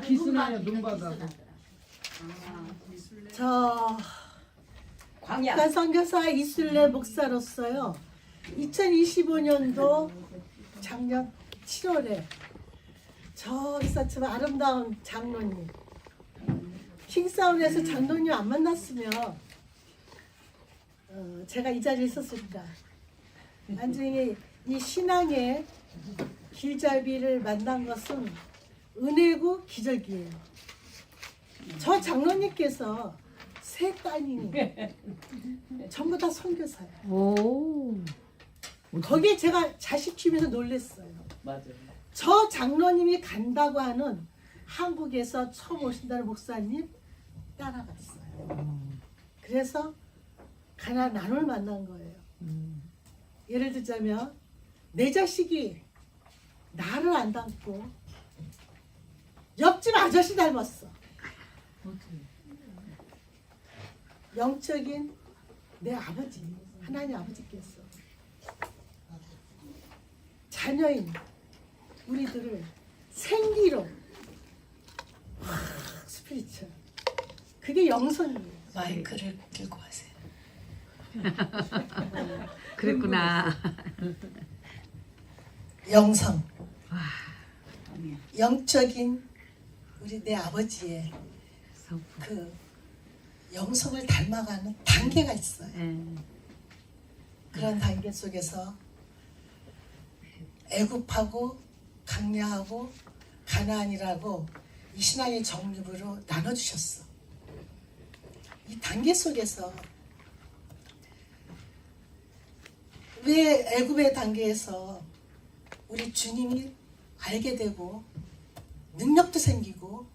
다 기순하여 눈바다. 저 광야. 북한 선교사 이순례 목사로서요. 2025년도 작년 7월에 저기서 참 아름다운 장로님 킹사운에서 장로님 안 만났으면 제가 이 자리에 있었습니다. 나중에 이 신앙의 길잡이를 만난 것은 은혜고 기적이에요. 저 장로님께서 세 따님이 전부 다 선교사예요. 오. 거기에 제가 자식 키우면서 놀랐어요. 맞아요. 저 장로님이 간다고 하는 한국에서 처음 오신다는 목사님 따라갔어요. 그래서 가나 나눌 만난 거예요. 예를 들자면 내 자식이 나를 안 닮고 옆집 아저씨 닮았어. 영적인 내 아버지, 하나님 아버지께서 자녀인 우리들을 생기로 스피리추얼 그게 영성이에요. 마이크를 들고 하세요. 그랬구나. 영성 영적인 우리 내 아버지의 그 영성을 닮아가는 단계가 있어요. 그런 단계 속에서 애굽하고 강야하고 가나안이라고 이 신앙의 정립으로 나눠주셨어. 이 단계 속에서 왜 애굽의 단계에서 우리 주님이 알게 되고 능력도 생기고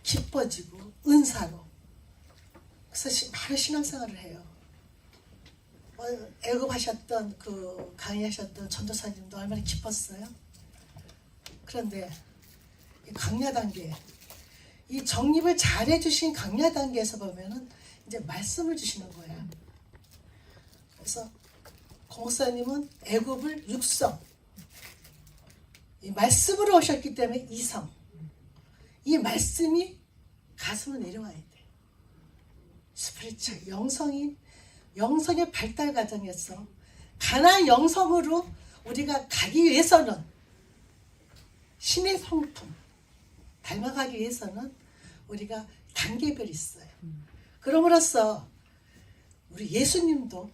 기뻐지고 은사로 그래서 바로 신앙생활을 해요. 애굽하셨던 그 강의하셨던 전도사님도 얼마나 기뻤어요. 그런데 이 강야 단계, 이 정립을 잘해주신 강야 단계에서 보면은 이제 말씀을 주시는 거예요. 그래서 공목사님은 애굽을 육성, 이 말씀으로 오셨기 때문에 이성, 이 말씀이 가슴으로 내려와야 돼. 스피리추얼 영성의 발달 과정에서 가나안 영성으로 우리가 가기 위해서는 신의 성품 닮아가기 위해서는 우리가 단계별이 있어요. 그럼으로써 우리 예수님도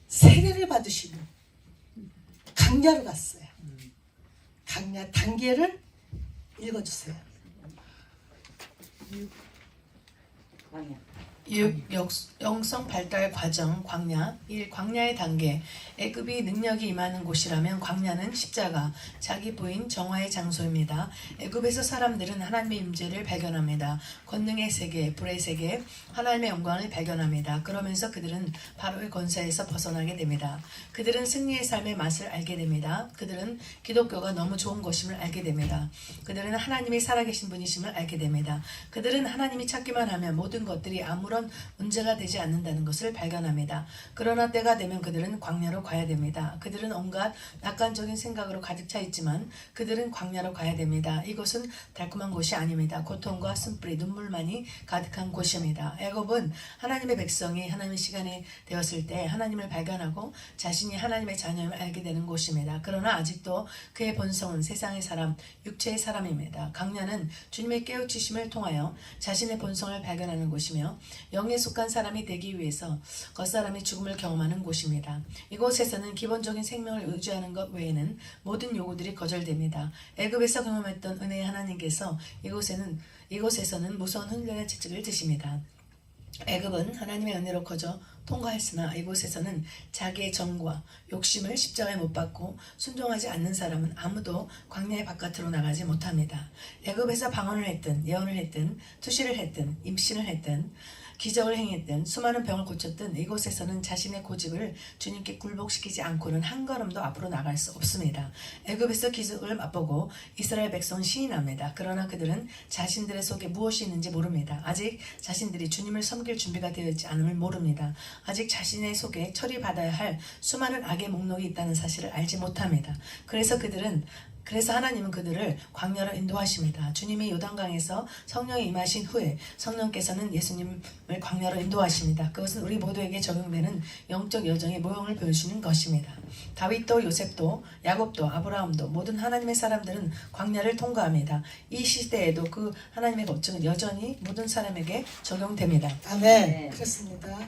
세례를 받으시고 강야로 갔어요. 강야 단계를 읽어주세요. 광야. 6. 영성 발달 과정 광야 1. 광야의 단계 애굽이 능력이 임하는 곳이라면 광야는 십자가, 자기 부인 정화의 장소입니다. 애굽에서 사람들은 하나님의 임재를 발견합니다. 권능의 세계, 불의 세계, 하나님의 영광을 발견합니다. 그러면서 그들은 바로의 권세에서 벗어나게 됩니다. 그들은 승리의 삶의 맛을 알게 됩니다. 그들은 기독교가 너무 좋은 것임을 알게 됩니다. 그들은 하나님이 살아계신 분이심을 알게 됩니다. 그들은 하나님이 찾기만 하면 모든 것들이 아무런 문제가 되지 않는다는 것을 발견합니다. 그러나 때가 되면 그들은 광야로 가야 됩니다. 그들은 온갖 낙관적인 생각으로 가득 차 있지만 그들은 광야로 가야 됩니다. 이곳은 달콤한 곳이 아닙니다. 고통과 쓴뿌리, 눈물만이 가득한 곳입니다. 애굽은 하나님의 백성이 하나님의 시간이 되었을 때 하나님을 발견하고 자신이 하나님의 자녀임을 알게 되는 곳입니다. 그러나 아직도 그의 본성은 세상의 사람, 육체의 사람입니다. 광야는 주님의 깨우치심을 통하여 자신의 본성을 발견하는 곳이며 영에 속한 사람이 되기 위해서 겉사람이 죽음을 경험하는 곳입니다. 이곳에서는 기본적인 생명을 의지하는 것 외에는 모든 요구들이 거절됩니다. 애굽에서 경험했던 은혜의 하나님께서 이곳에서는 무서운 훈련의 채찍을 드십니다. 애굽은 하나님의 은혜로 커져 통과했으나 이곳에서는 자기의 정과 욕심을 십자가에 못 박고 순종하지 않는 사람은 아무도 광야의 바깥으로 나가지 못합니다. 애굽에서 방언을 했든 예언을 했든 투시를 했든 임신을 했든 기적을 행했든 수많은 병을 고쳤든 이곳에서는 자신의 고집을 주님께 굴복시키지 않고는 한 걸음도 앞으로 나갈 수 없습니다. 애굽에서 기적을 맛보고 이스라엘 백성은 신이 납니다. 그러나 그들은 자신들의 속에 무엇이 있는지 모릅니다. 아직 자신들이 주님을 섬길 준비가 되어 있지 않음을 모릅니다. 아직 자신의 속에 처리받아야 할 수많은 악의 목록이 있다는 사실을 알지 못합니다. 그래서 그들은 그래서 하나님은 그들을 광야로 인도하십니다. 주님이 요단강에서 성령이 임하신 후에 성령께서는 예수님을 광야로 인도하십니다. 그것은 우리 모두에게 적용되는 영적 여정의 모형을 보여주는 것입니다. 다윗도 요셉도 야곱도 아브라함도 모든 하나님의 사람들은 광야를 통과합니다. 이 시대에도 그 하나님의 법칙은 여전히 모든 사람에게 적용됩니다. 아멘. 네. 그렇습니다.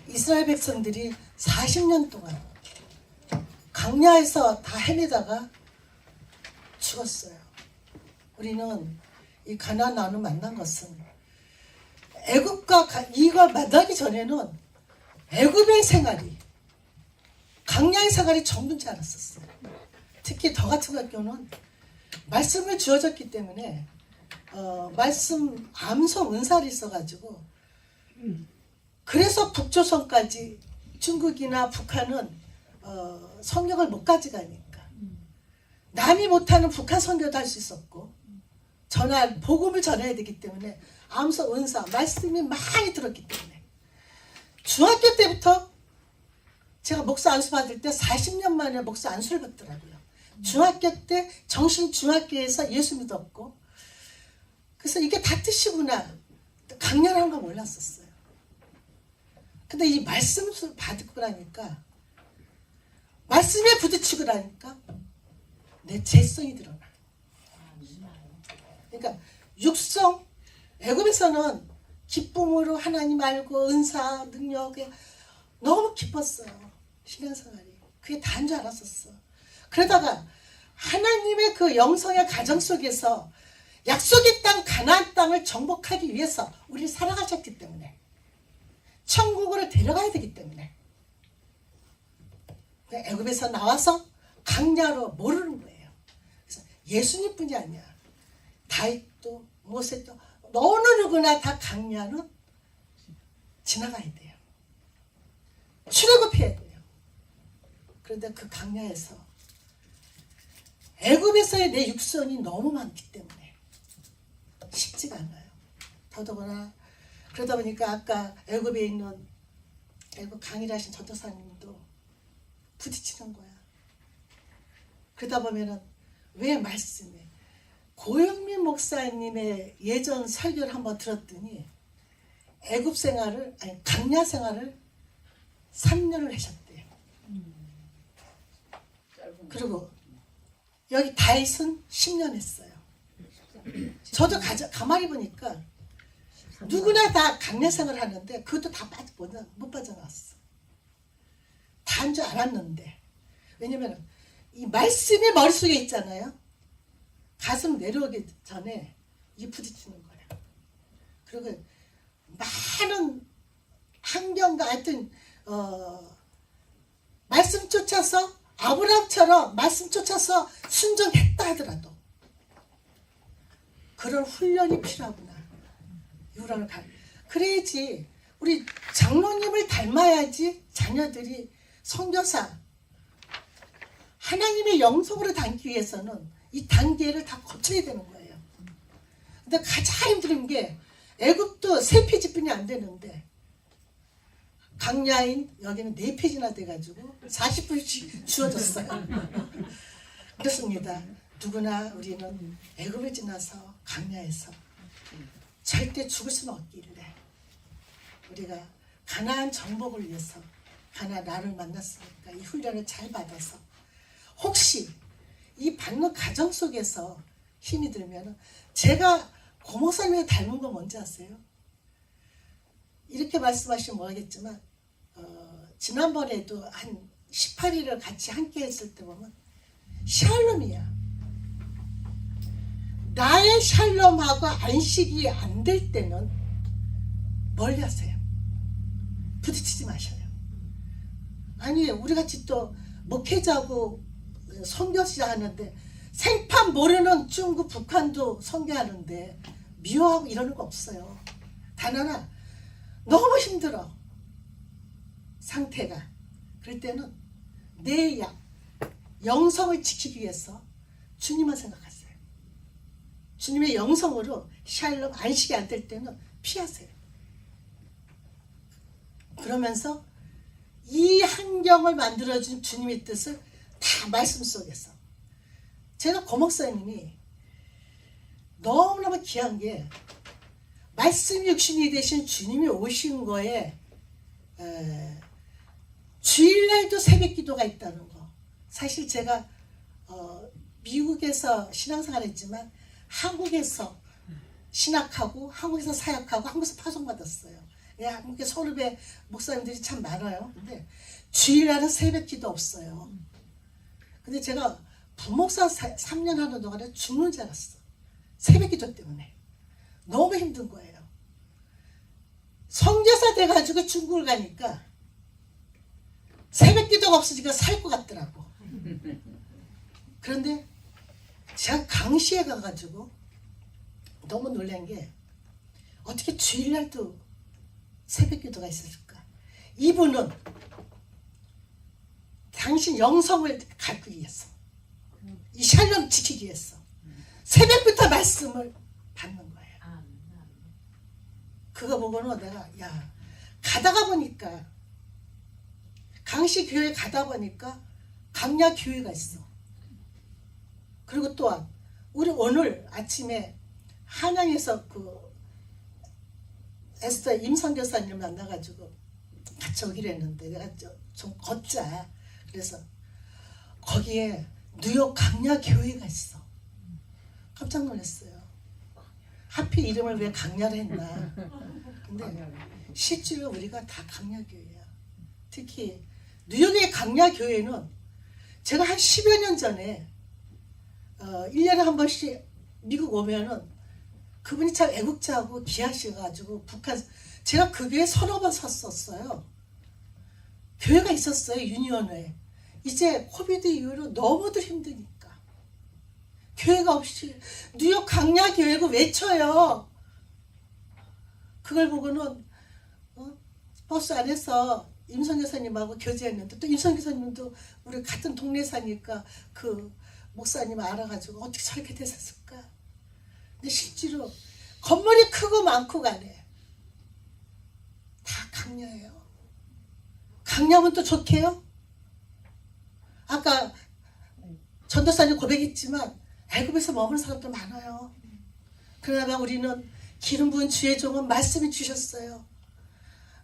이스라엘 백성들이 40년 동안 광야에서 다 헤매다가 죽었어요. 우리는 이 가나안 나누 만난 것은 애굽과 이걸 만나기 전에는 애굽의 생활이 광야의 생활이 전부인 줄 알았었어요. 특히 더 같은 경우는 말씀을 주어졌기 때문에 말씀 암송 은사를 있어가지고 그래서 북조선까지 중국이나 북한은 성경을 못 가져가니까 남이 못하는 북한 선교도 할 수 있었고 복음을 전해야 되기 때문에 암송 은사 말씀이 많이 들었기 때문에 중학교 때부터 제가 목사 안수 받을 때 40년 만에 목사 안수를 받더라고요. 중학교 때 정신 중학교에서 예수 믿었고 그래서 이게 다 뜻이구나 강렬한 거 몰랐었어요. 근데 이 말씀을 받고 나니까 말씀에 부딪히고 나니까 내 죄성이 드러나. 그러니까 육성 애굽에서는 기쁨으로 하나님 알고 은사 능력에 너무 기뻤어요. 신앙생활이 그게 다인 줄 알았었어. 그러다가 하나님의 그 영성의 가정 속에서 약속의 땅 가나안 땅을 정복하기 위해서 우리를 살아가셨기 때문에 천국으로 데려가야 되기 때문에 애굽에서 나와서 강야로 모르는 거예요. 그래서 예수님뿐이 아니야. 다윗도 모세도 어느 누구나 다 강야는 지나가야 돼요. 출애굽해야 돼요. 그런데 그 강야에서 애굽에서의 내 육선이 너무 많기 때문에 쉽지가 않아요. 더더구나 그러다 보니까 아까 애굽에 있는 애굽 강이라신 전도사님도 부딪히는 거야. 그러다 보면은 왜 말씀에 고영민 목사님의 예전 설교를 한번 들었더니 애굽 생활을 아니 강야 생활을 3년을 하셨대요. 그리고 여기 다윗은 10년 했어요. 저도 가만히 보니까 누구나 다 강야 생활을 하는데 그것도 다 못 빠져나왔어. 다 한 줄 알았는데 왜냐면 이 말씀이 머릿속에 있잖아요. 가슴 내려오기 전에 이 부딪히는 거예요. 그리고 많은 환경과 하여튼 말씀 쫓아서 아브라함처럼 말씀 쫓아서 순종했다 하더라도 그런 훈련이 필요하구나. 유랑을 그래야지 우리 장로님을 닮아야지 자녀들이 선교사 하나님의 영성으로 담기 위해서는 이 단계를 다 거쳐야 되는 거예요. 근데 가장 힘든 게 애굽도 3페이지뿐이 안 되는데 강야인 여기는 4페이지나 돼가지고 40분씩 주어졌어요. 그렇습니다. 누구나 우리는 애굽을 지나서 강야에서 절대 죽을 수는 없길래 우리가 가나안 정복을 위해서 가나안 나를 만났으니까 이 훈련을 잘 받아서 혹시 이 받는 가정 속에서 힘이 들면 제가 고목사님을 닮은 거 뭔지 아세요? 이렇게 말씀하시면 모르겠지만 지난번에도 한 18일을 같이 함께 했을 때 보면 샬롬이야. 나의 샬롬하고 안식이 안 될 때는 멀리 하세요. 부딪히지 마셔요. 아니 우리같이 또 목회자고 선교사 하는데 생판 모르는 중국 북한도 선교하는데 미워하고 이러는 거 없어요. 단 하나 너무 힘들어 상태가. 그럴 때는 내 영성을 지키기 위해서 주님만 생각하세요. 주님의 영성으로 샬롬 안식이 안 될 때는 피하세요. 그러면서 이 환경을 만들어준 주님의 뜻을 다 말씀 속에서 제가 고목사님이 너무너무 귀한 게 말씀 육신이 되신 주님이 오신 거에 주일날도 새벽 기도가 있다는 거. 사실 제가 미국에서 신앙생활 했지만 한국에서 신학하고 한국에서 사역하고 한국에서 파송받았어요. 한국에 선후배 목사님들이 참 많아요. 근데 주일날은 새벽 기도 없어요. 근데 제가 부목사 3년 하는 동안에 죽는 줄 알았어. 새벽 기도 때문에. 너무 힘든 거예요. 선교사 돼가지고 중국을 가니까 새벽 기도가 없으니까 살 것 같더라고. 그런데 제가 강시에 가가지고 너무 놀란 게 어떻게 주일날도 새벽 기도가 있었을까. 이분은 당신 영성을 가꾸기 위해서, 이 샬롬 지키기 위해서 새벽부터 말씀을 받는 거예요. 그거 보고는 내가 가다가 보니까 강시 교회 가다 보니까 강야 교회가 있어. 그리고 또한 우리 오늘 아침에 한양에서 그 에스더 임선교사님 만나가지고 같이 오기로 했는데 내가 좀 걷자. 그래서 거기에 뉴욕 강야 교회가 있어. 깜짝 놀랐어요. 하필 이름을 왜 강야를 했나. 근데 실제로 우리가 다 강야 교회야. 특히 뉴욕의 강야 교회는 제가 한 10여 년 전에 1년에 한 번씩 미국 오면은 그분이 참 애국자하고 귀하셔가지고 북한, 제가 그 교회에 서너 번 섰었어요. 교회가 있었어요. 유니온회. 이제 코비드 이후로 너무들 힘드니까 교회가 없이 뉴욕 강야 교회고 외쳐요. 그걸 보고는 버스 안에서 임선 교사님하고 교제했는데, 또 임선 교사님도 우리 같은 동네 사니까 그 목사님 알아가지고 어떻게 저렇게 됐었을까. 근데 실제로 건물이 크고 많고 간에 다 강야예요. 강야면 또 좋게요. 아까 전도사님 고백했지만 애굽에서 머무는 사람도 많아요. 그러나 우리는 기름 부은 주의 종은 말씀이 주셨어요.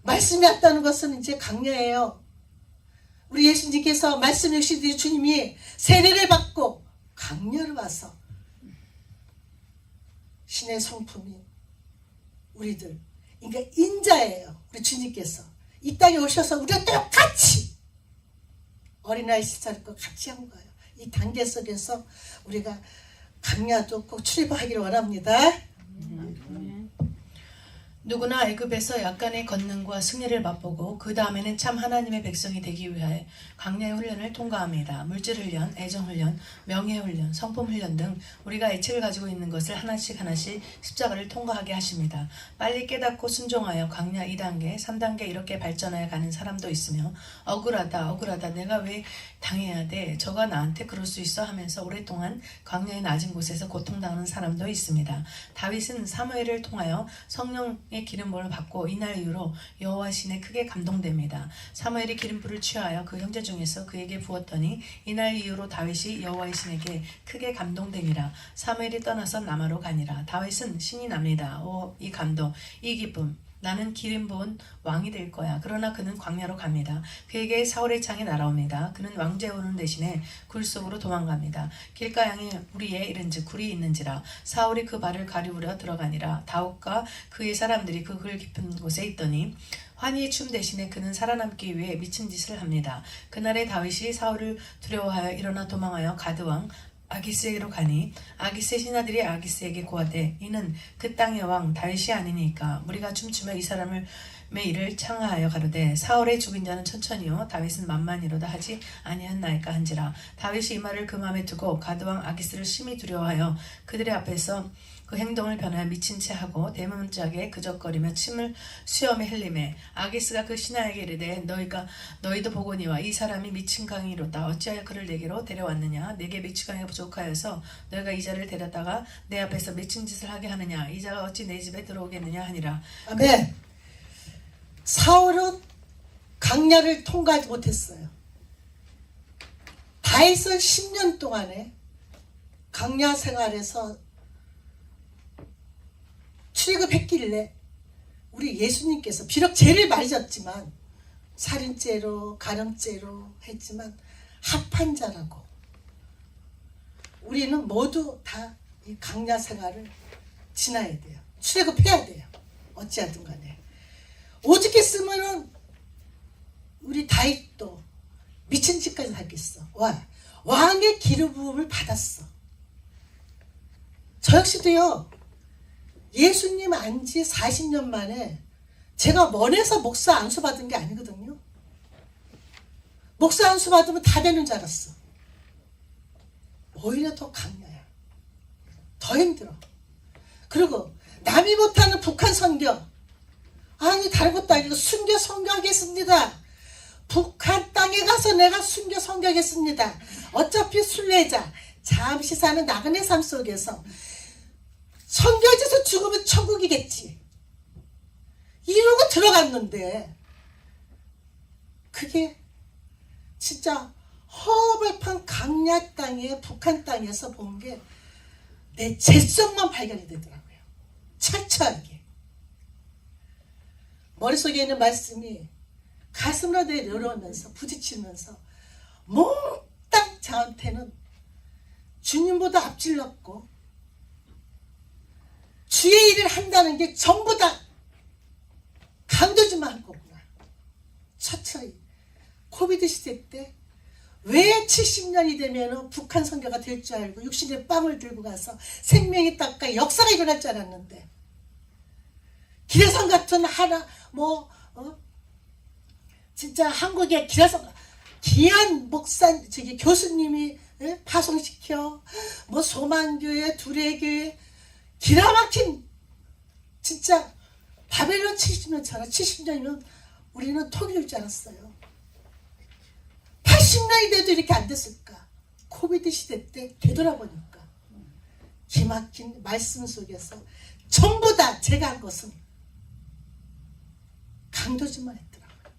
말씀이 왔다는 것은 이제 강야예요. 우리 예수님께서 말씀 역시 주님이 세례를 받고 강야를 와서 신의 성품인 우리들, 그러니까 인자예요. 우리 주님께서 이 땅에 오셔서 우리가 똑같이 어린아이 시절 것 같이 한 거예요. 이 단계 속에서 우리가 강야도 꼭 출입하기를 원합니다. 누구나 애굽에서 약간의 권능과 승리를 맛보고 그 다음에는 참 하나님의 백성이 되기 위하여 강야의 훈련을 통과합니다. 물질훈련, 애정훈련, 명예훈련, 성품훈련 등 우리가 애책을 가지고 있는 것을 하나씩 십자가를 통과하게 하십니다. 빨리 깨닫고 순종하여 강야 2단계, 3단계 이렇게 발전하여 가는 사람도 있으며 억울하다 내가 왜 당해야 돼, 저가 나한테 그럴 수 있어 하면서 오랫동안 광야의 낮은 곳에서 고통당하는 사람도 있습니다. 다윗은 사무엘을 통하여 성령의 기름부음을 받고 이날 이후로 여호와 신에 크게 감동됩니다. 사무엘이 기름부를 취하여 그 형제 중에서 그에게 부었더니 이날 이후로 다윗이 여호와의 신에게 크게 감동됨이라. 사무엘이 떠나서 라마로 가니라. 다윗은 신이 납니다. 오, 이 감동, 이 기쁨, 나는 기름 부은 왕이 될 거야. 그러나 그는 광야로 갑니다. 그에게 사울의 창이 날아옵니다. 그는 왕좌에 오는 대신에 굴 속으로 도망갑니다. 길가양에 우리에 이른즉 굴이 있는지라. 사울이 그 발을 가리우려 들어가니라. 다윗과 그의 사람들이 그 굴 깊은 곳에 있더니 환희의 춤 대신에 그는 살아남기 위해 미친 짓을 합니다. 그날에 다윗이 사울을 두려워하여 일어나 도망하여 가드왕 아기스에게로 가니 아기스의 신하들이 아기스에게 고하되 이는 그 땅의 왕 다윗이 아니니까 우리가 춤추며 이 사람의 일을 창하하여 가로되 사울의 죽인 자는 천천히요 다윗은 만만이로다 하지 아니하나이까 한지라. 다윗이 이 말을 그 마음에 두고 가드왕 아기스를 심히 두려워하여 그들의 앞에서 그 행동을 변하여 미친 채 하고 대문짝에 그적거리며 침을 수염에 흘리매 아기스가 그 신하에게 이르되 너희도 보거니와 이 사람이 미친 강이로다. 어찌하여 그를 내게로 데려왔느냐. 내게 미친 강이 부족하여서 너희가 이 자를 데려다가 내 앞에서 미친 짓을 하게 하느냐. 이 자가 어찌 내 집에 들어오겠느냐 하니라. 아멘. 사울은 강야를 통과하지 못했어요. 다윗은 10년 동안에 강야 생활에서 출애굽했길래 우리 예수님께서 비록 죄를 많이 졌지만 살인죄로 가늠죄로 했지만 합한 자라고 우리는 모두 다 이 강야 생활을 지나야 돼요. 출애굽해야 돼요. 어찌하든 간에 오죽 했으면은 우리 다윗도 미친 짓까지 하겠어. 왕의 기름 부음을 받았어. 저 역시도요. 예수님 안지 40년 만에 제가 원해서 목사 안수 받은 게 아니거든요. 목사 안수 받으면 다 되는 줄 알았어. 오히려 더 강야야. 더 힘들어. 그리고 남이 못하는 북한 선교. 아니 다른 것도 아니고 순교 선교하겠습니다. 북한 땅에 가서 내가 순교 선교하겠습니다. 어차피 순례자 잠시 사는 나그네 삶 속에서 선교지에서 죽으면 천국이겠지. 이러고 들어갔는데 그게 진짜 허벌판 강야 땅에 북한 땅에서 본 게 내 죄성만 발견이 되더라고요. 철저하게. 머릿속에 있는 말씀이 가슴으로 내려오면서 부딪히면서 몽땅 저한테는 주님보다 앞질렀고 주의 일을 한다는 게 전부 다 강도지만 할 거구나. 처처히 코비드 시대 때 왜 70년이 되면 북한 선교가 될 줄 알고 60년 빵을 들고 가서 생명이 닦아 역사가 일어날 줄 알았는데 기라성 같은 하나 진짜 한국의 기라성 귀한 목사 교수님이 파송시켜 소만교회 두레교회 기가 막힌 진짜 바벨론 70년처럼 70년이면 우리는 통일일 줄 알았어요. 80년이 돼도 이렇게 안 됐을까? 코비드 시대 때 되돌아보니까 기막힌 말씀 속에서 전부 다 제가 한 것은 강도질만 했더라고요.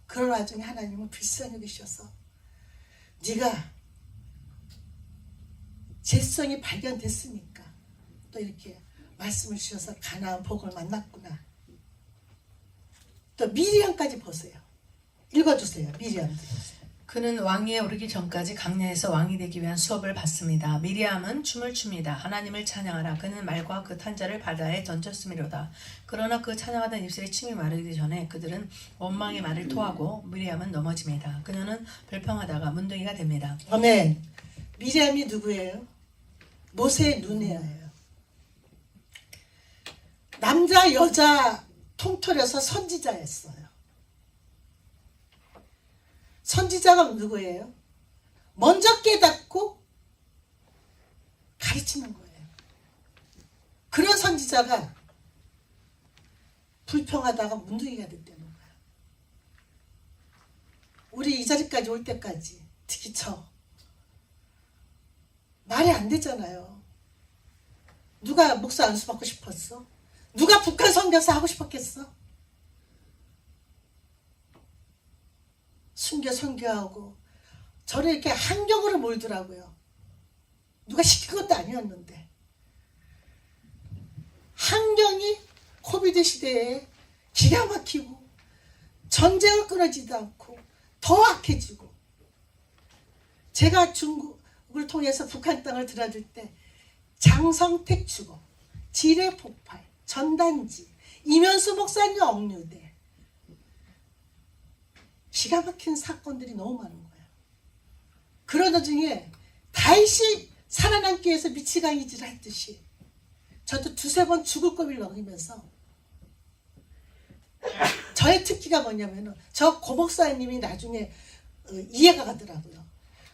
그런 와중에 하나님은 불쌍히 여기셔서 네가 죄성이 발견됐으니까 또 이렇게 말씀을 주셔서 가나안 복을 만났구나. 또 미리암까지 보세요. 읽어주세요. 미리암도 보세요. 그는 왕위에 오르기 전까지 강야에서 왕이 되기 위한 수업을 받습니다. 미리암은 춤을 춥니다. 하나님을 찬양하라. 그는 말과 그 탄자를 바다에 던졌음이로다. 그러나 그 찬양하던 입술에 침이 마르기 전에 그들은 원망의 말을 토하고 미리암은 넘어집니다. 그녀는 불평하다가 문둥이가 됩니다. 아멘. 미리암이 누구예요? 모세의 누나예요. 남자 여자 통틀어서 선지자였어요. 선지자가 누구예요? 먼저 깨닫고 가르치는 거예요. 그런 선지자가 불평하다가 문둥이가 됐다는 거야. 우리 이 자리까지 올 때까지 특히 말이 안 되잖아요. 누가 목사 안수 받고 싶었어? 누가 북한 선교사 하고 싶었겠어? 순교 선교하고 저를 이렇게 한경으로 몰더라고요. 누가 시킨 것도 아니었는데 환경이 코비드 시대에 기가 막히고 전쟁을 끊어지도 않고 더 악해지고 제가 중국을 통해서 북한 땅을 들어줄 때 장성택 주거, 지뢰 폭발, 전단지, 이면수 목사님 억류대 기가 막힌 사건들이 너무 많은 거예요. 그러던 중에 다윗이 살아남기 위해서 미치광이질을 했듯이 저도 두세 번 죽을 고비를 넘기면서 저의 특기가 뭐냐면은 저 고목사님이 나중에 이해가 가더라고요.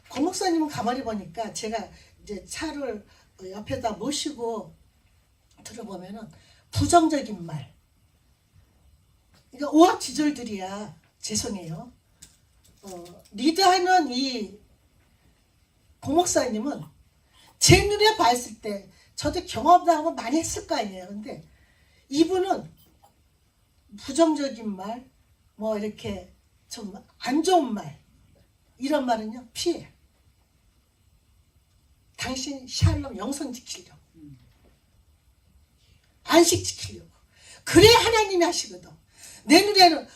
고목사님은 가만히 보니까 제가 이제 차를 옆에다 모시고 들어보면은 부정적인 말, 그러니까 오합지졸들이야. 죄송해요. 리드하는 이 고목사님은 제 눈에 봤을 때 저도 경험도 하고 많이 했을 거 아니에요. 근데 이분은 부정적인 말, 이렇게 좀 안 좋은 말, 이런 말은요 피해. 당신 샬롬 영성 지키려고, 안식 지키려고. 그래야 하나님이 하시거든. 내 눈에는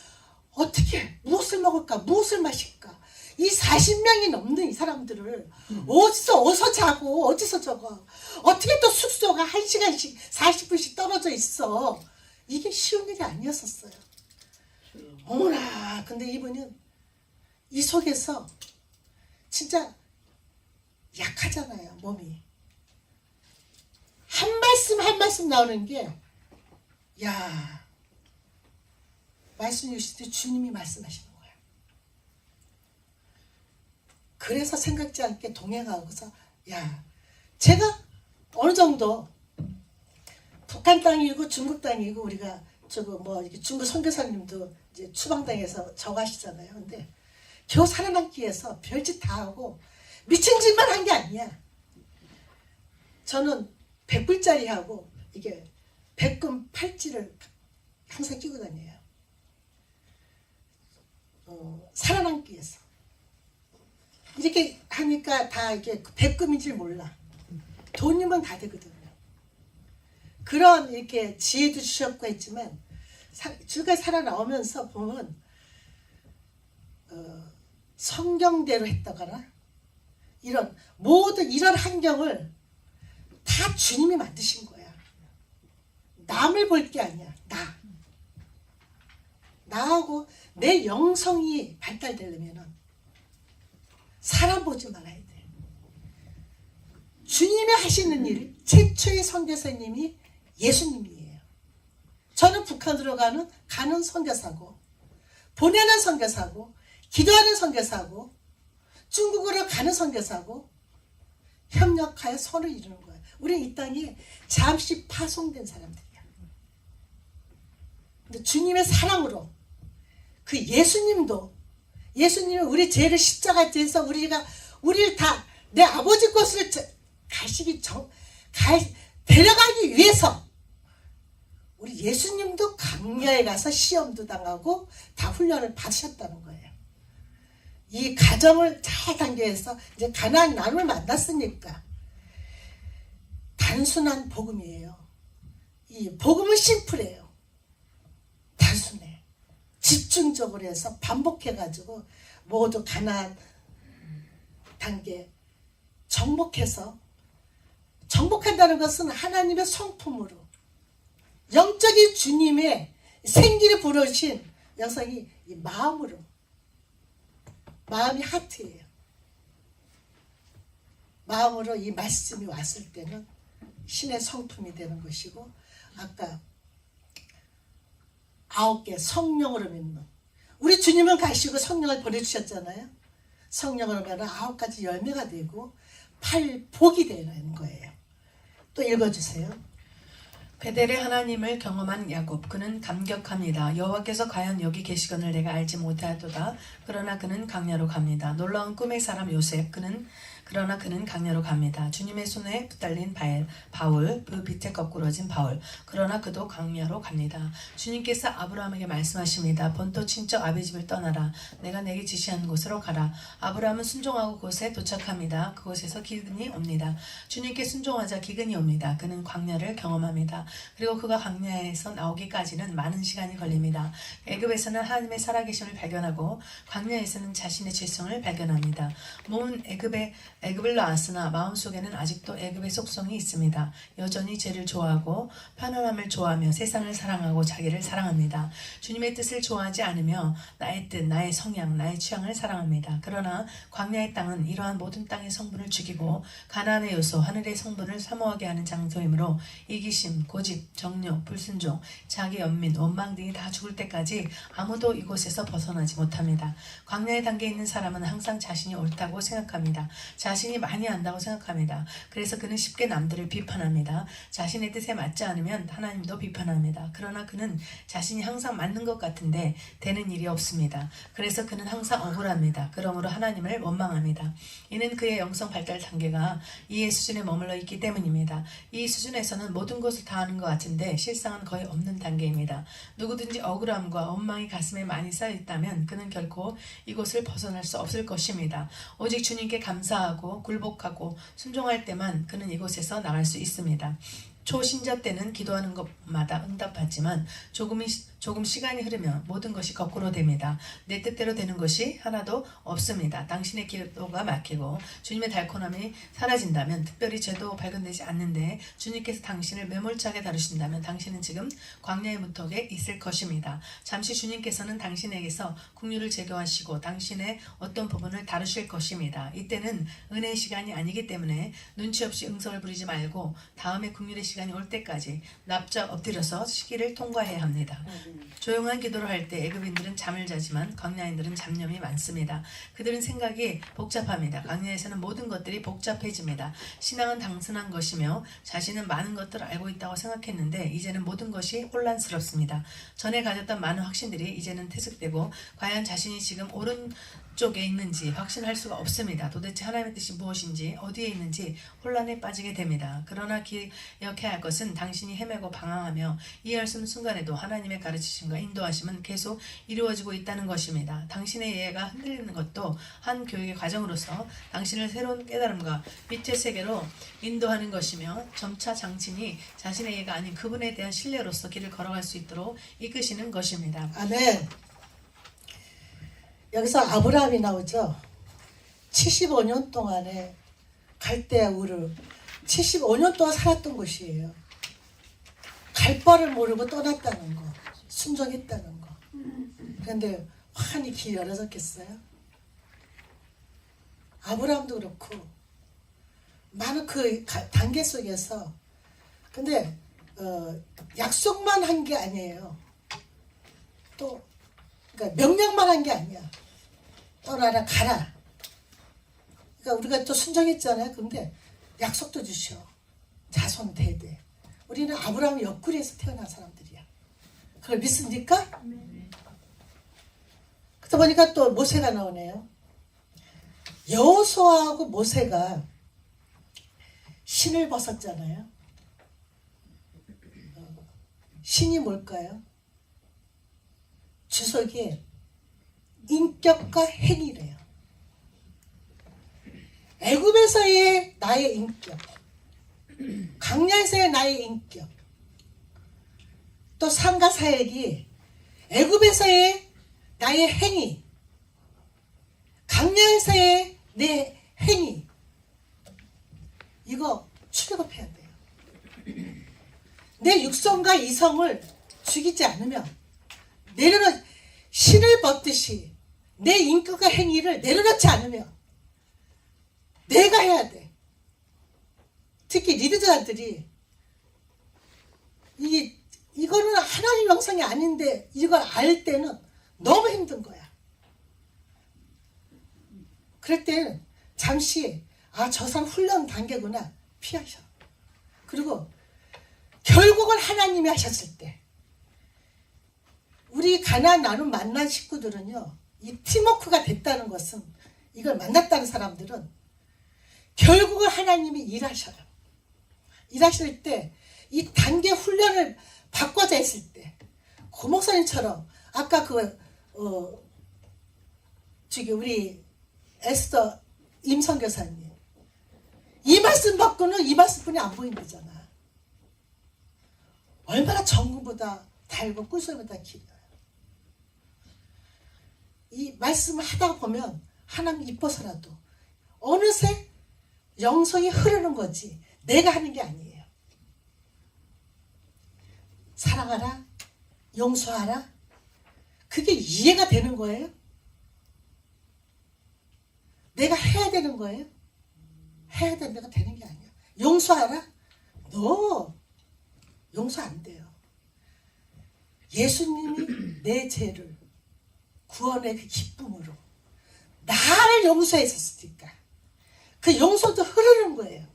어떻게 무엇을 먹을까, 무엇을 마실까, 이 40명이 넘는 이 사람들을 어디서 자고 어디서 저거, 어떻게 또 숙소가 1시간씩 40분씩 떨어져 있어. 이게 쉬운 일이 아니었었어요. 어머나. 근데 이분은 이 속에서 진짜 약하잖아요, 몸이. 한 말씀 나오는 게, 야, 말씀 주실 때 주님이 말씀하시는 거예요. 그래서 생각지 않게 동행하고서, 야, 제가 어느 정도 북한 땅이고 중국 땅이고, 우리가 저거 뭐 이렇게 중국 선교사님도 이제 추방당해서 저거 하시잖아요. 근데 겨우 살아남기 위해서 별짓 다 하고 미친 짓만 한 게 아니야. 저는 100불짜리 하고 이게 백금 팔찌를 항상 끼고 다녀요. 살아남기 위해서. 이렇게 하니까 다 이게 백금인 줄 몰라. 돈이면 다 되거든요. 그런 이렇게 지혜도 주셨고 했지만, 주가 살아나오면서 보면 성경대로 했다거나 이런 모든 이런 환경을 다 주님이 만드신 거야. 남을 볼 게 아니야. 나하고 내 영성이 발달되려면 사람 보지 말아야 돼. 주님이 하시는 일, 최초의 선교사님이 예수님이에요. 저는 북한으로 가는 선교사고, 보내는 선교사고, 기도하는 선교사고, 중국으로 가는 선교사고, 협력하여 선을 이루는 거예요. 우리 이 땅에 잠시 파송된 사람들이야. 근데 주님의 사랑으로 그 예수님이 우리 죄를 십자가에 대해서 우리를 다 내 아버지 곳을 데려가기 위해서 우리 예수님도 광야에 가서 시험도 당하고 다 훈련을 받으셨다는 거예요. 이 가정을 잘 단계해서 이제 가나안 나눔을 만났으니까 단순한 복음이에요. 이 복음은 심플해요. 단순해. 집중적으로 해서 반복해가지고 모두 가나안 단계 정복한다는 것은 하나님의 성품으로, 영적인 주님의 생기를 부르신 영성이 이 마음이 하트예요. 마음으로 이 말씀이 왔을 때는 신의 성품이 되는 것이고, 아까 9개 성령으로 믿는, 우리 주님은 가시고 성령을 보내주셨잖아요. 성령으로 가는 9가지 열매가 되고 8복이 되는 거예요. 또 읽어주세요. 베델의 하나님을 경험한 야곱, 그는 감격합니다. 여호와께서 과연 여기 계시거늘 내가 알지 못하도다. 그러나 그는 강야로 갑니다. 놀라운 꿈의 사람 요셉, 그러나 그는 강야로 갑니다. 주님의 손에 붙달린 바울, 그 빛에 거꾸러진 바울, 그러나 그도 강야로 갑니다. 주님께서 아브라함에게 말씀하십니다. 본토 친척 아비 집을 떠나라. 내가 내게 지시하는 곳으로 가라. 아브라함은 순종하고 그곳에 도착합니다. 그곳에서 기근이 옵니다. 주님께 순종하자 기근이 옵니다. 그는 광야를 경험합니다. 그리고 그가 광야에서 나오기까지는 많은 시간이 걸립니다. 애굽에서는 하나님의 살아계심을 발견하고 광야에서는 자신의 죄성을 발견합니다. 몸은 애굽을 나왔으나 마음속에는 아직도 애굽의 속성이 있습니다. 여전히 죄를 좋아하고 편안함을 좋아하며 세상을 사랑하고 자기를 사랑합니다. 주님의 뜻을 좋아하지 않으며 나의 뜻, 나의 성향, 나의 취향을 사랑합니다. 그러나 광야의 땅은 이러한 모든 땅의 성분을 죽이고 가나안의 요소, 하늘의 성분을 사모하게 하는 장소이므로 이기심, 고집, 정욕, 불순종, 자기 연민, 원망 등이 다 죽을 때까지 아무도 이곳에서 벗어나지 못합니다. 광야에 담겨 있는 사람은 항상 자신이 옳다고 생각합니다. 자신이 많이 안다고 생각합니다. 그래서 그는 쉽게 남들을 비판합니다. 자신의 뜻에 맞지 않으면 하나님도 비판합니다. 그러나 그는 자신이 항상 맞는 것 같은데 되는 일이 없습니다. 그래서 그는 항상 억울합니다. 그러므로 하나님을 원망합니다. 이는 그의 영성 발달 단계가 이해 수준에 머물러 있기 때문입니다. 이 수준에서는 모든 것을 다 하는 것 같은데 실상은 거의 없는 단계입니다. 누구든지 억울함과 원망이 가슴에 많이 쌓여 있다면 그는 결코 이곳을 벗어날 수 없을 것입니다. 오직 주님께 감사하고 순종하고 굴복하고 순종할 때만 그는 이곳에서 나갈 수 있습니다. 초신자 때는 기도하는 것마다 응답하지만 조금 시간이 흐르면 모든 것이 거꾸로 됩니다. 내 뜻대로 되는 것이 하나도 없습니다. 당신의 기도가 막히고 주님의 달콤함이 사라진다면, 특별히 죄도 발견되지 않는데 주님께서 당신을 매몰차게 다루신다면 당신은 지금 광야의 문턱에 있을 것입니다. 잠시 주님께서는 당신에게서 긍휼을 제거하시고 당신의 어떤 부분을 다루실 것입니다. 이때는 은혜의 시간이 아니기 때문에 눈치 없이 응성을 부리지 말고 다음에 긍휼의 시간이 올 때까지 납작 엎드려서 시기를 통과해야 합니다. 조용한 기도를 할 때 애굽인들은 잠을 자지만 광야인들은 잡념이 많습니다. 그들은 생각이 복잡합니다. 광야에서는 모든 것들이 복잡해집니다. 신앙은 단순한 것이며 자신은 많은 것들을 알고 있다고 생각했는데 이제는 모든 것이 혼란스럽습니다. 전에 가졌던 많은 확신들이 이제는 퇴색되고 과연 자신이 지금 오른쪽에 있는지 확신할 수가 없습니다. 도대체 하나님의 뜻이 무엇인지, 어디에 있는지 혼란에 빠지게 됩니다. 그러나 기억해야 할 것은 당신이 헤매고 방황하며 이해할 수 없는 순간에도 하나님의 가르치심과 인도하심은 계속 이루어지고 있다는 것입니다. 당신의 이해가 흔들리는 것도 한 교육의 과정으로서 당신을 새로운 깨달음과 빛의 세계로 인도하는 것이며 점차 장친이 자신의 이해가 아닌 그분에 대한 신뢰로서 길을 걸어갈 수 있도록 이끄시는 것입니다. 아멘. 여기서 아브라함이 나오죠. 75년 동안에 갈대아 우르 75년 동안 살았던 곳이에요. 갈 바를 모르고 떠났다는 거, 순종했다는 거. 그런데 환히 길이 열어졌겠어요? 아브라함도 그렇고 많은 그 단계 속에서 근데 약속만 한 게 아니에요. 또 그러니까 명령만 한 게 아니야. 떠나라, 가라. 그러니까 우리가 또 순종했잖아요. 근데 약속도 주셔. 자손 대대. 우리는 아브라함 옆구리에서 태어난 사람들이야. 그걸 믿습니까? 그러다 보니까 또 모세가 나오네요. 여호수아하고 모세가 신을 벗었잖아요. 신이 뭘까요? 주석이 인격과 행위래요. 애굽에서의 나의 인격, 광야에서의 나의 인격, 또 삶과 사역이 애굽에서의 나의 행위, 광야에서의 내 행위, 이거 출애굽해야 돼요. 내 육성과 이성을 죽이지 않으면 내려놓 신을 벗듯이 내 인격과 행위를 내려놓지 않으면 내가 해야 돼. 특히 리더들이 이거는 하나님 영성이 아닌데 이걸 알 때는 너무 힘든 거야. 그럴 때는 잠시 저 사람 훈련 단계구나 피하셔. 그리고 결국은 하나님이 하셨을 때 우리 가나안 나눔 만난 식구들은요, 이 팀워크가 됐다는 것은, 이걸 만났다는 사람들은 결국은 하나님이 일하셔요. 일하실 때 이 단계 훈련을 바꿔져 있을 때 고 목사님처럼 아까 우리 에스더 임선교사님 이 말씀 받고는 이 말씀뿐이 안 보인다잖아. 얼마나 정금보다 달고 꿀소리보다 길어요. 이 말씀을 하다 보면 하나님 이뻐서라도 어느새 영성이 흐르는 거지 내가 하는 게 아니에요. 사랑하라, 용서하라, 그게 이해가 되는 거예요? 내가 해야 되는 거예요? 해야 되는 데가 되는 게 아니야. 용서하라? 너 용서 안 돼요. 예수님이 내 죄를 구원의 그 기쁨으로 나를 용서했었으니까 그 용서도 흐르는 거예요.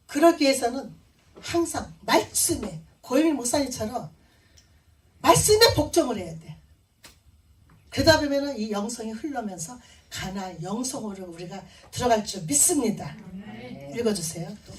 그러기 위해서는 항상 말씀에 고혜민 목사님처럼 말씀에 복종을 해야 돼. 그러다 보면 이 영성이 흘러면서 가나안 영성으로 우리가 들어갈 줄 믿습니다. 읽어주세요. 또.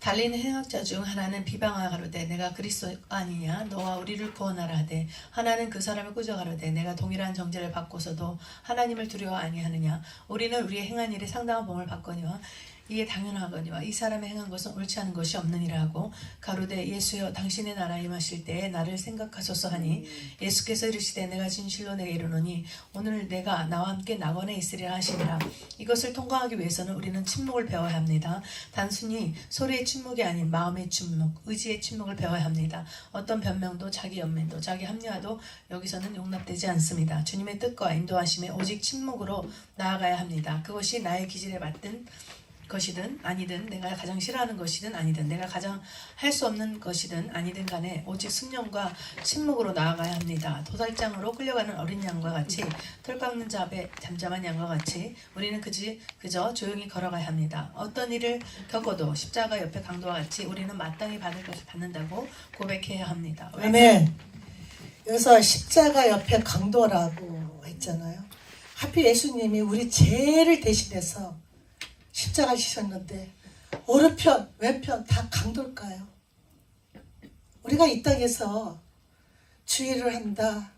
달린 행악자 중 하나는 비방하 가로되 내가 그리스도 아니냐 너와 우리를 구원하라 하되 하나는 그 사람을 꾸짖어 가로되 내가 동일한 정죄를 받고서도 하나님을 두려워 아니하느냐 우리는 우리의 행한 일에 상당한 봉을 받거니와 이에 당연하거니와 이 사람의 행한 것은 옳지 않은 것이 없느니라 하고 가로되 예수여 당신의 나라 임하실 때에 나를 생각하소서 하니 예수께서 이르시되 내가 진실로 내게 이르노니 오늘 내가 나와 함께 낙원에 있으리라 하시니라. 이것을 통과하기 위해서는 우리는 침묵을 배워야 합니다. 단순히 소리의 침묵이 아닌 마음의 침묵, 의지의 침묵을 배워야 합니다. 어떤 변명도 자기 연민도 자기 합리화도 여기서는 용납되지 않습니다. 주님의 뜻과 인도하심에 오직 침묵으로 나아가야 합니다. 그것이 나의 기질에 맞든 것이든 아니든 내가 가장 싫어하는 것이든 아니든 내가 가장 할 수 없는 것이든 아니든 간에 오직 순종과 침묵으로 나아가야 합니다. 도살장으로 끌려가는 어린 양과 같이 털 깎는 자 앞에 잠잠한 양과 같이 우리는 그저 조용히 걸어가야 합니다. 어떤 일을 겪어도 십자가 옆에 강도와 같이 우리는 마땅히 받을 것을 받는다고 고백해야 합니다. 아멘. 여기서 십자가 옆에 강도라고 했잖아요. 하필 예수님이 우리 죄를 대신해서 십자가 지셨는데 오른편 왼편 다 강도일까요? 우리가 이 땅에서 주의 일을 한다,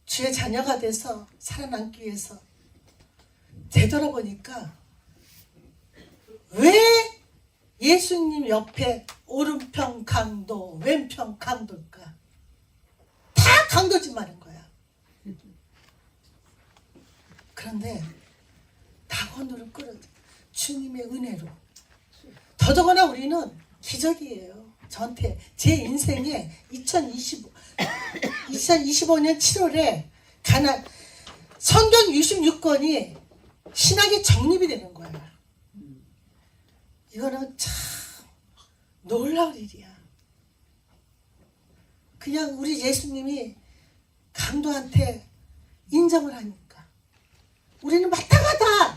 주의 자녀가 돼서 살아남기 위해서 되돌아보니까 왜 예수님 옆에 오른편 강도 왼편 강도일까? 다 강도짓말인 거야. 그런데 낙원으로 끌어 주님의 은혜로 더더구나 우리는 기적이에요. 저한테 제 인생에 2025년 7월에 성경 66권이 신학의 정립이 되는 거야. 이거는 참 놀라운 일이야. 그냥 우리 예수님이 강도한테 인정을 하니까 우리는 마땅하다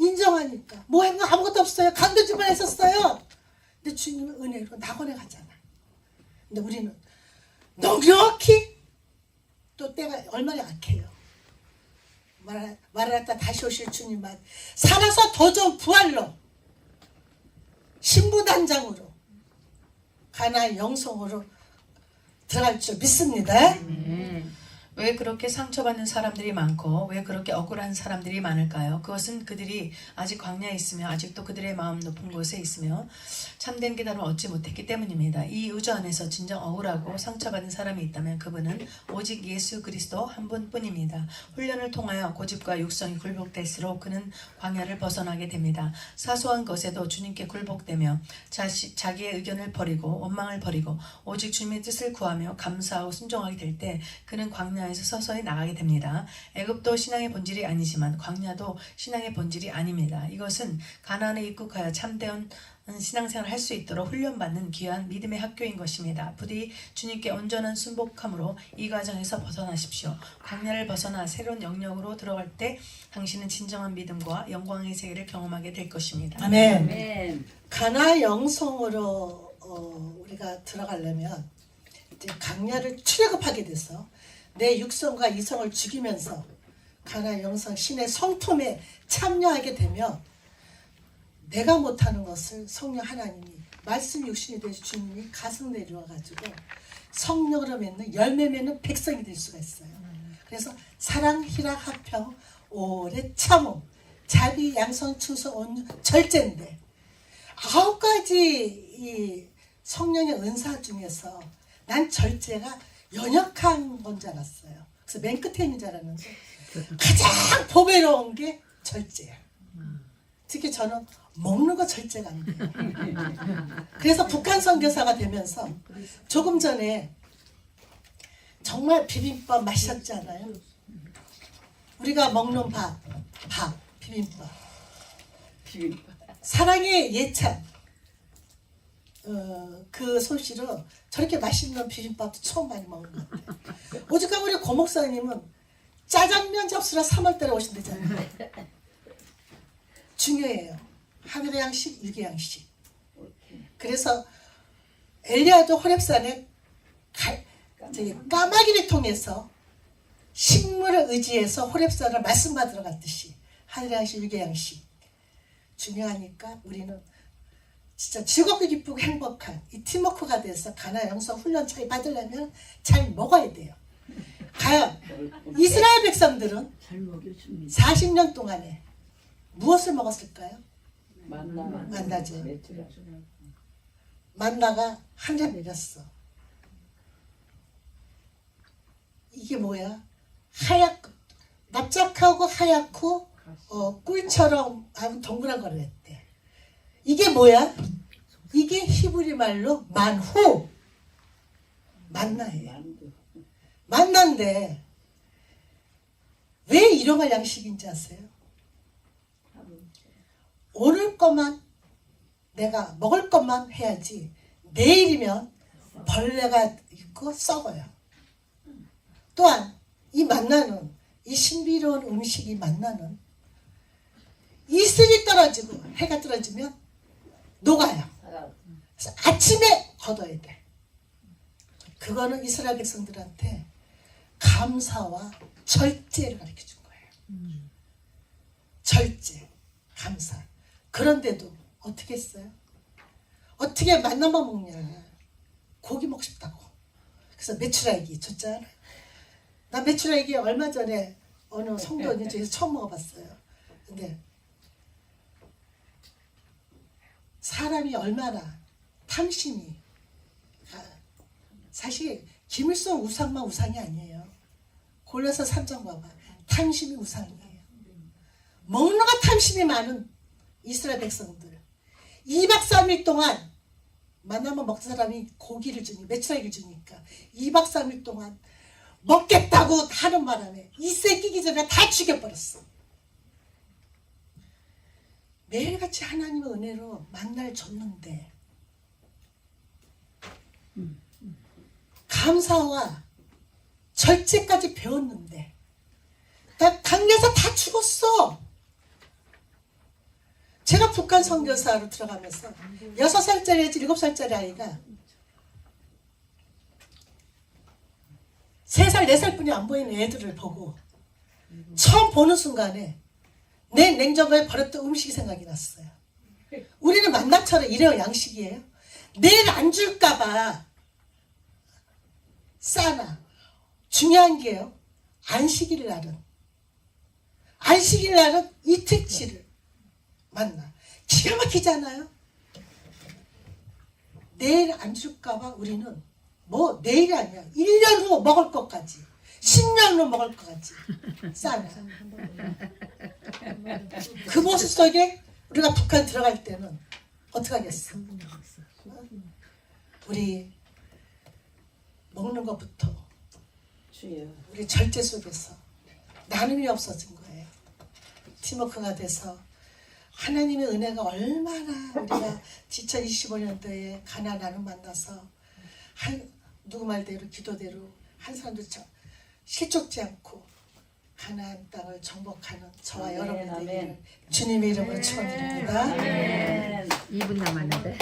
인정하니까 뭐 한 거 아무것도 없어요. 강도짓만 했었어요. 근데 주님의 은혜로 낙원에 가잖아. 근데 우리는 넉넉히 또 때가 얼마나 약해요. 말하다 다시 오실 주님만 살아서 더 좋은 부활로 신부단장으로 가나안 영성으로 들어갈 줄 믿습니다. 왜 그렇게 상처받는 사람들이 많고 왜 그렇게 억울한 사람들이 많을까요? 그것은 그들이 아직 광야에 있으며 아직도 그들의 마음 높은 곳에 있으며 참된 깨달음을 얻지 못했기 때문입니다. 이 우주 안에서 진정 억울하고 상처받은 사람이 있다면 그분은 오직 예수 그리스도 한 분뿐입니다. 훈련을 통하여 고집과 육성이 굴복될수록 그는 광야를 벗어나게 됩니다. 사소한 것에도 주님께 굴복되며 자기의 의견을 버리고 원망을 버리고 오직 주님의 뜻을 구하며 감사하고 순종하게 될 때 그는 광야에서 서서히 나가게 됩니다. 애굽도 신앙의 본질이 아니지만 광야도 신앙의 본질이 아닙니다. 이것은 가나안에 입국하여 참된 신앙생활을 할 수 있도록 훈련받는 귀한 믿음의 학교인 것입니다. 부디 주님께 온전한 순복함으로 이 과정에서 벗어나십시오. 광야를 벗어나 새로운 영역으로 들어갈 때 당신은 진정한 믿음과 영광의 세계를 경험하게 될 것입니다. 아멘. 아멘. 가나안 영성으로 우리가 들어가려면 이제 광야를 출애굽하게 돼서 내 육성과 이성을 죽이면서 가나안 영성 신의 성품에 참여하게 되면 내가 못하는 것을 성령 하나님이 말씀 육신이 되신 주님이 가슴 내려와가지고 성령으로 맺는 열매 맺는 백성이 될 수가 있어요. 그래서 사랑, 희락, 화평, 오래 참음, 자비, 양선, 충성, 온유, 절제인데 9가지 이 성령의 은사 중에서 난 절제가 연약한 건 줄 알았어요. 그래서 맨 끝에 있는 줄 알았는데 가장 보배로운 게 절제야. 특히 저는 먹는 거 절제가 안 돼요. 그래서 북한 선교사가 되면서 조금 전에 정말 비빔밥 맛있었잖아요. 우리가 먹는 비빔밥. 사랑의 예찬 그 솜씨로 저렇게 맛있는 비빔밥도 처음 많이 먹은 것 같아요. 오죽하면 우리 고목사님은 짜장면 접수로 3월달에 오신대잖아요. 중요해요. 하늘의 양식, 육의 양식. 그래서 엘리야도 호렙산에 까마귀를 통해서 식물을 의지해서 호렙산을 말씀 받으러 갔듯이 하늘의 양식, 육의 양식. 중요하니까 우리는 진짜 즐겁고 기쁘고 행복한 이 팀워크가 돼서 가나 영성 훈련 잘 받으려면 잘 먹어야 돼요. 과연 이스라엘 백성들은 잘 먹여줍니다. 40년 동안에 무엇을 먹었을까요? 만나죠. 매출. 만나가 하늘에 내렸어. 이게 뭐야? 납작하고 하얗고 꿀처럼 아주 동그란 거를 했대. 이게 뭐야? 이게 히브리 말로 만호. 만나예요. 만난데 왜 이런 걸 양식인지 아세요? 오늘 것만 내가 먹을 것만 해야지 내일이면 벌레가 있고 썩어요. 또한 이 만나는 이 신비로운 음식이 만나는 이슬이 떨어지고 해가 떨어지면 녹아요. 그래서 아침에 걷어야 돼. 그거는 이스라엘 백성들한테 감사와 절제를 가르쳐 준 거예요. 절제, 감사. 그런데도 어떻게 했어요? 어떻게 만나만 먹냐? 고기 먹고 싶다고. 그래서 메추라기 줬잖아. 나 메추라기 얼마 전에 어느 성도 언니 중에서 처음 먹어봤어요. 근데 사람이 얼마나 탐심이 사실 김일성 우상만 우상이 아니에요. 골라서 삼정 봐봐. 탐심이 우상이에요. 먹는 거 탐심이 많은 이스라엘 백성들 2박 3일 동안 만나면 먹는 사람이 고기를 주니 메추라기를 주니까 2박 3일 동안 먹겠다고 하는 바람에 이세 끼기 전에 다 죽여버렸어. 매일같이 하나님의 은혜로 만날 줬는데 감사와 절제까지 배웠는데 나 당겨서 다 죽었어. 제가 북한 선교사로 들어가면서 6살짜리 7살짜리 아이가 3살 4살 뿐이 안 보이는 애들을 보고 처음 보는 순간에 내 냉장고에 버렸던 음식이 생각이 났어요. 우리는 만남처럼 이래요. 양식이에요. 내일 안 줄까봐 싸나. 중요한 게요. 안식일 날은 이틀치를 만나. 기가 막히잖아요. 내일 안 줄까봐 우리는 뭐 내일이 아니야. 1년 후 먹을 것까지 10년 후 먹을 것까지 싸나. 그 모습 속에 우리가 북한 들어갈 때는 어떻게 하겠어? 우리 먹는 것부터 우리 절제 속에서 나눔이 없어진 거예요. 팀워크가 돼서 하나님의 은혜가 얼마나 우리가 2025년도에 가나 나눔 만나서 누구 말대로 기도대로 한 사람도 실족지 않고 가나안 땅을 정복하는 저와 여러분들 되기를 주님의 이름으로 축원드립니다. 2분 남았는데.